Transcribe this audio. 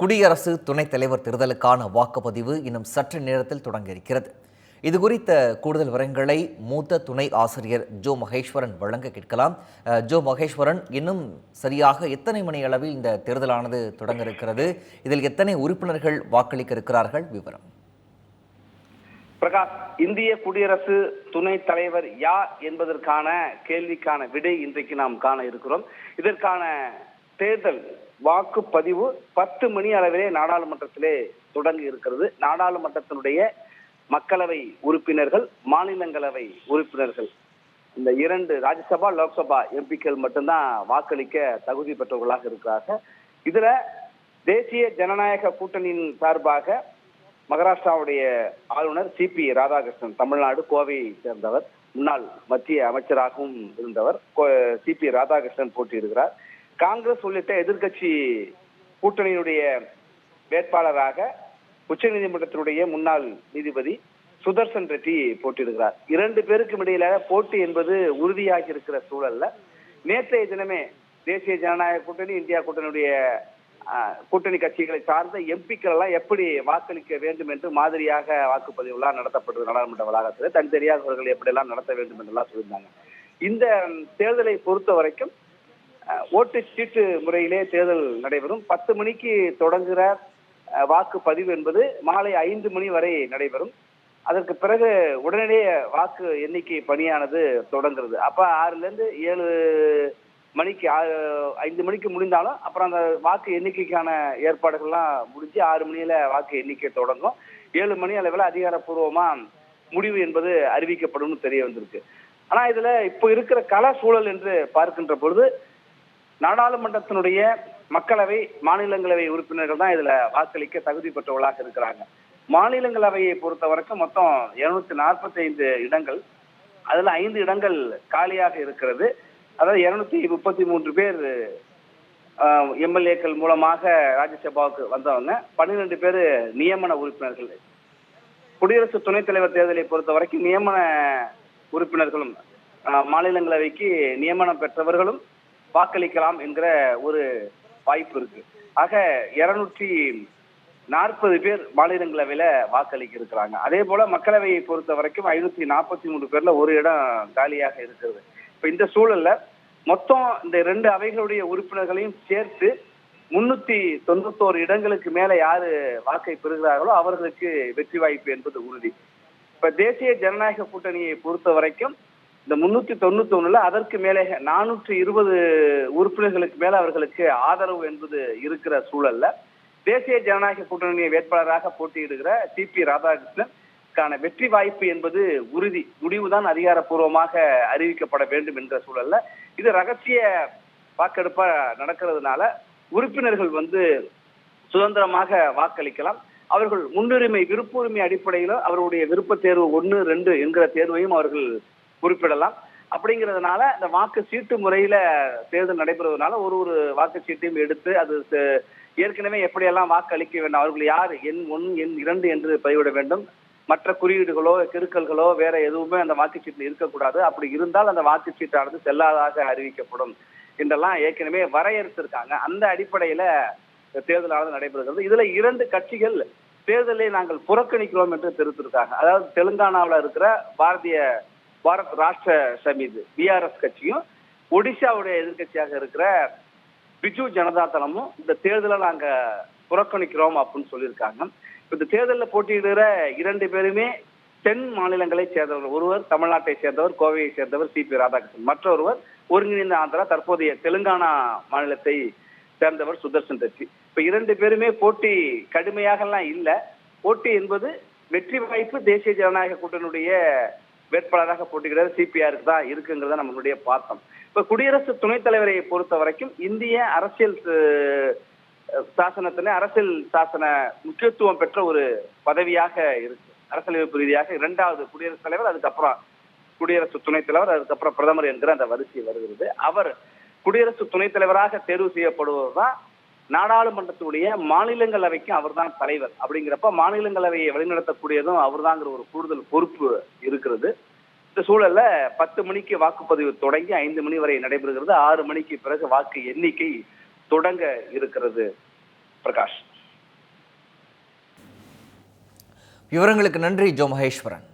குடியரசு துணைத் தலைவர் தேர்தலுக்கான வாக்குப்பதிவு இன்னும் சற்று நேரத்தில் தொடங்க இருக்கிறது. இது குறித்த கூடுதல் விவரங்களை மூத்த துணை ஆசிரியர் ஜோ மகேஸ்வரன் வழங்க கேட்கலாம். ஜோ மகேஸ்வரன், இன்னும் சரியாக எத்தனை மணி அளவில் இந்த தேர்தலானது தொடங்க இருக்கிறது? இதில் எத்தனை உறுப்பினர்கள் வாக்களிக்க இருக்கிறார்கள்? விவரம். பிரகாஷ், இந்திய குடியரசு துணைத் தலைவர் யார் என்பதற்கான கேள்விக்கான விடை இன்றைக்கு நாம் காண இருக்கிறோம். இதற்கான தேர்தல் வாக்குப்பதிவு 10 மணி அளவிலே நாடாளுமன்றத்திலே தொடங்கி இருக்கிறது. நாடாளுமன்றத்தினுடைய மக்களவை உறுப்பினர்கள், மாநிலங்களவை உறுப்பினர்கள், இந்த 2 ராஜ்யசபா லோக்சபா எம்பிக்கள் மட்டும்தான் வாக்களிக்க தகுதி பெற்றவர்களாக இருக்கிறார்கள். இதுல தேசிய ஜனநாயக கூட்டணியின் சார்பாக மகாராஷ்டிராவுடைய ஆளுநர் சிபி ராதாகிருஷ்ணன், தமிழ்நாடு கோவையை சேர்ந்தவர், முன்னாள் மத்திய அமைச்சராகவும் இருந்தவர் சிபி ராதாகிருஷ்ணன் போட்டியிடுகிறார். காங்கிரஸ் உள்ளிட்ட எதிர்கட்சி கூட்டணியினுடைய வேட்பாளராக உச்சநீதிமன்றத்தினுடைய முன்னாள் நீதிபதி சுதர்சன் ரெட்டி போட்டியிடுகிறார். 2 பேருக்கும் இடையில போட்டி என்பது உறுதியாகி இருக்கிற சூழல்ல நேற்றைய தினமே தேசிய ஜனநாயக கூட்டணி, இந்தியா கூட்டணியுடைய கூட்டணி கட்சிகளை சார்ந்த எம்பிக்கள் எல்லாம் எப்படி வாக்களிக்க வேண்டும் என்று மாதிரியாக வாக்குப்பதிவு எல்லாம் நடத்தப்பட்டது. நாடாளுமன்ற வளாகத்தில் தனித்தனியாக அவர்கள் எப்படி எல்லாம் நடத்த வேண்டும் என்றெல்லாம் சொல்லியிருந்தாங்க. இந்த தேர்தலை பொறுத்த வரைக்கும் ஓட்டு சீட்டு முறையிலே தேர்தல் நடைபெறும். 10 மணிக்கு தொடங்குகிற வாக்குப்பதிவு என்பது மாலை 5 மணி வரை நடைபெறும். அதற்கு பிறகு உடனடியே வாக்கு எண்ணிக்கை பணியானது தொடங்குறது. அப்ப 6லிருந்து 7 மணிக்கு 5 மணிக்கு முடிந்தாலும் அப்புறம் அந்த வாக்கு எண்ணிக்கைக்கான ஏற்பாடுகள்லாம் முடிஞ்சு 6 மணியில வாக்கு எண்ணிக்கை தொடங்கும். 7 மணி அளவில் அதிகாரப்பூர்வமா முடிவு என்பது அறிவிக்கப்படும் தெரிய வந்திருக்கு. ஆனா இதுல இப்போ இருக்கிற கள சூழல் என்று பார்க்கின்ற பொழுது நாடாளுமன்றத்தினுடைய மக்களவை, மாநிலங்களவை உறுப்பினர்கள் தான் இதுல வாக்களிக்க தகுதி பெற்றவர்களாக இருக்கிறாங்க. மாநிலங்களவையை பொறுத்த வரைக்கும் மொத்தம் 245 இடங்கள், அதுல 5 இடங்கள் காலியாக இருக்கிறது. அதாவது 233 பேர் எம்எல்ஏக்கள் மூலமாக ராஜ்யசபாவுக்கு வந்தவங்க, 12 பேர் நியமன உறுப்பினர்கள். குடியரசு துணைத் தலைவர் தேர்தலை பொறுத்த வரைக்கும் நியமன உறுப்பினர்களும் மாநிலங்களவைக்கு நியமனம் பெற்றவர்களும் வாக்களிக்கலாம் என்கிற ஒரு வாய்ப்பு இருக்கு. ஆக 240 பேர் மாநிலங்களவையில வாக்களிக்க இருக்கிறாங்க. அதே போல மக்களவையை பொறுத்த வரைக்கும் 543 பேர்ல ஒரு இடம் காலியாக இருக்கிறது. இப்ப இந்த சூழல்ல மொத்தம் இந்த 2 அவைகளுடைய உறுப்பினர்களையும் சேர்த்து 391 இடங்களுக்கு மேல யாரு வாக்கை பெறுகிறார்களோ அவர்களுக்கு வெற்றி வாய்ப்பு என்பது உறுதி. இப்ப தேசிய ஜனநாயக கூட்டணியை பொறுத்த வரைக்கும் இந்த 391ல அதற்கு மேலே 420 உறுப்பினர்களுக்கு மேல அவர்களுக்கு ஆதரவு என்பது இருக்கிற சூழல்ல தேசிய ஜனநாயக கூட்டணி வேட்பாளராக போட்டியிடுகிற சிபி ராதாகிருஷ்ணன் வெற்றி வாய்ப்பு என்பது உறுதி. முடிவுதான் அதிகாரப்பூர்வமாக அறிவிக்கப்பட வேண்டும் என்ற சூழல்ல இது ரகசிய வாக்கெடுப்பா நடக்கிறதுனால உறுப்பினர்கள் சுதந்திரமாக வாக்களிக்கலாம். அவர்கள் முன்னுரிமை, விருப்புரிமை அடிப்படையில் அவர்களுடைய விருப்ப தேர்வு 1, 2 என்கிற தேர்வையும் அவர்கள் குறிப்பிடலாம். அப்படிங்கிறதுனால இந்த வாக்கு சீட்டு முறையில தேர்தல் நடைபெறுவதனால ஒரு வாக்குச்சீட்டையும் எடுத்து அது ஏற்கனவே எப்படியெல்லாம் வாக்களிக்க வேண்டும், அவர்கள் யார் எண் 1, எண் 2 என்று பதிவிட வேண்டும். மற்ற குறியீடுகளோ கிறுக்கல்களோ வேற எதுவுமே அந்த வாக்குச்சீட்டில் இருக்கக்கூடாது. அப்படி இருந்தால் அந்த வாக்குச்சீட்டானது செல்லாதாக அறிவிக்கப்படும் என்றெல்லாம் ஏற்கனவே வரையறுத்திருக்காங்க. அந்த அடிப்படையில தேர்தலானது நடைபெறுகிறது. இதுல 2 கட்சிகள் தேர்தலை நாங்கள் புறக்கணிக்கிறோம் என்று தெரிவித்திருக்காங்க. அதாவது தெலுங்கானாவில் இருக்கிற பாரத் ராஷ்டிர சமிதி பிஆர்எஸ் கட்சியும், ஒடிசாவுடைய எதிர்கட்சியாக இருக்கிற பிஜு ஜனதா தளமும் இந்த தேர்தலை நாங்க புறக்கணிக்கிறோம் அப்படின்னு சொல்லியிருக்காங்க. இந்த தேர்தலில் போட்டியிடுகிற 2 பேருமே தென் மாநிலங்களை சேர்ந்தவர். ஒருவர் தமிழ்நாட்டை சேர்ந்தவர், கோவையை சேர்ந்தவர் சிபி ராதாகிருஷ்ணன். மற்றொருவர் ஒருங்கிணைந்த ஆந்திரா, தற்போதைய தெலுங்கானா மாநிலத்தை சேர்ந்தவர் சுதர்சன் ரெட்டி. இப்ப 2 பேருமே போட்டி கடுமையாக எல்லாம் இல்ல. போட்டி என்பது வெற்றி வாய்ப்பு தேசிய ஜனநாயக கூட்டணியுடைய வேட்பாளராக போட்டியிடுற சிபிஆருக்கு தான் இருக்குங்கிறத நம்மளுடைய பார்த்தோம். இப்ப குடியரசு துணைத் தலைவரை பொறுத்த வரைக்கும் இந்திய அரசியல் சாசனத்துல அரசியல் சாசன முக்கியத்துவம் பெற்ற ஒரு பதவியாக இருக்கு. அரசியலமைப்பு ரீதியாக 2வது குடியரசுத் தலைவர், அதுக்கப்புறம் குடியரசு துணைத் தலைவர், அதுக்கப்புறம் பிரதமர் என்கிற அந்த வரிசை வருகிறது. அவர் குடியரசு துணைத் தலைவராக தேர்வு செய்யப்படுவதுதான் நாடாளுமன்றத்துடைய மாநிலங்களவைக்கு அவர் தான் தலைவர். அப்படிங்கிறப்ப மாநிலங்களவையை வழிநடத்தக்கூடியதும் அவர் தாங்கிற ஒரு கூடுதல் பொறுப்பு இருக்கிறது. இந்த சூழல்ல 10 மணிக்கு வாக்குப்பதிவு தொடங்கி 5 மணி வரை நடைபெறுகிறது. 6 மணிக்கு பிறகு வாக்கு எண்ணிக்கை தொடங்க இருக்கிறது. பிரகாஷ். விவரங்களுக்கு நன்றி ஜோ மகேஸ்வரன்.